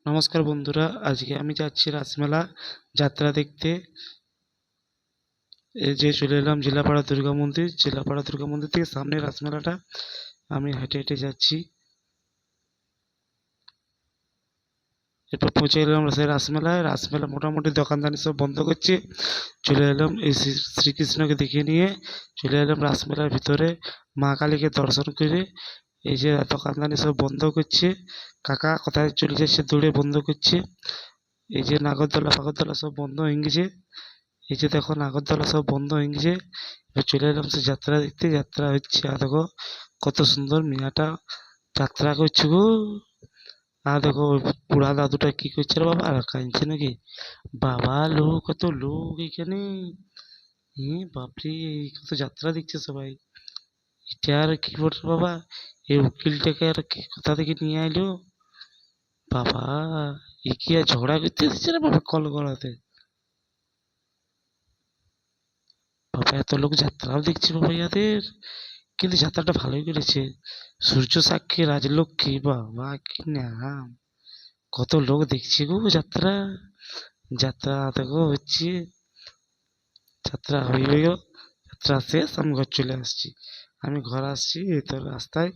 নমস্কার বন্ধুরা, আজকে আমি যাচ্ছি রাসমেলা যাত্রা দেখতে। এই যে চলে এলাম জেলাপাড়া দুর্গা মন্দির। জেলাপাড়া দুর্গা মন্দির থেকে সামনে রাসমেলাটা। আমি হেঁটে হেঁটে যাচ্ছি। এরপর পৌঁছে গেলাম সেই রাসমেলায়। রাসমেলা মোটামুটি দোকানদানি সব বন্ধ করছে। চলে এলাম এই শ্রীকৃষ্ণকে দেখে নিয়ে চলে এলাম রাসমেলার ভিতরে মা কালীকে দর্শন করে। এই যে দোকানদানি সব বন্ধ করছে। কাকা কোথায় চলে যাচ্ছে দৌড়ে বন্ধ করছে। এই যে নাগরদোলা ফাগরদোলা সব বন্ধ হয়ে গেছে। এই যে দেখো নাগরদোলা সব বন্ধ হয়ে গেছে। এবার চলে এলাম সে যাত্রা দেখতে। যাত্রা হচ্ছে, আর দেখো কত সুন্দর মিয়াটা যাত্রা করছে গো। আর দেখো ওই বুড়া দাদুটা কি করছে রে বাবা, আর কাঁদছে নাকি? বাবা লোক, কত লোক এখানে! বাপরে, কত যাত্রা দেখছে সবাই। এটা আর কি বলছে বাবা, এই উকিলটাকে আর কোথা থেকে নিয়ে আইলো বাবা? এ কি আর ঝগড়া করতে এসেছে রে বাবা কল গলাতে? বাবা এত লোক যাত্রাও দেখছে বাবা ইয়াদের। কিন্তু যাত্রাটা ভালোই করেছে। সূর্য সাক্ষী রাজলক্ষ্মী, বাবা কি নাম! কত লোক দেখছে গো যাত্রা। যাত্রা দেখো হচ্ছে, যাত্রা হয়ে গেল। যাত্রা শেষ, আমি ঘর চলে আসছি। আমি ঘর আসছি এই তো রাস্তায়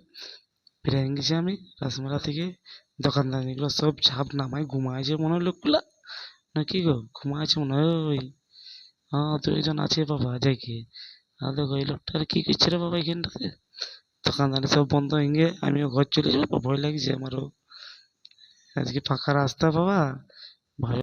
বেরিয়ে গেছি আমি রাসমেলা থেকে। দোকানদানিগুলো সব ঝাঁপ নামায় ঘুমাইছে মনে হয় লোকগুলা, নাকি গো? ঘুমাইছে মনে হয়। ওই হ্যাঁ, দু একজন আছে বাবা জেগে। আর দেখো এই লোকটা আর কি করছে রে বাবা এখানটাতে। দোকানদানি সব বন্ধ হয়ে গিয়ে আমিও ঘর চলে যাবো, ভয় লাগছে আমারও। আজকে ফাঁকা রাস্তা বাবা, ভয়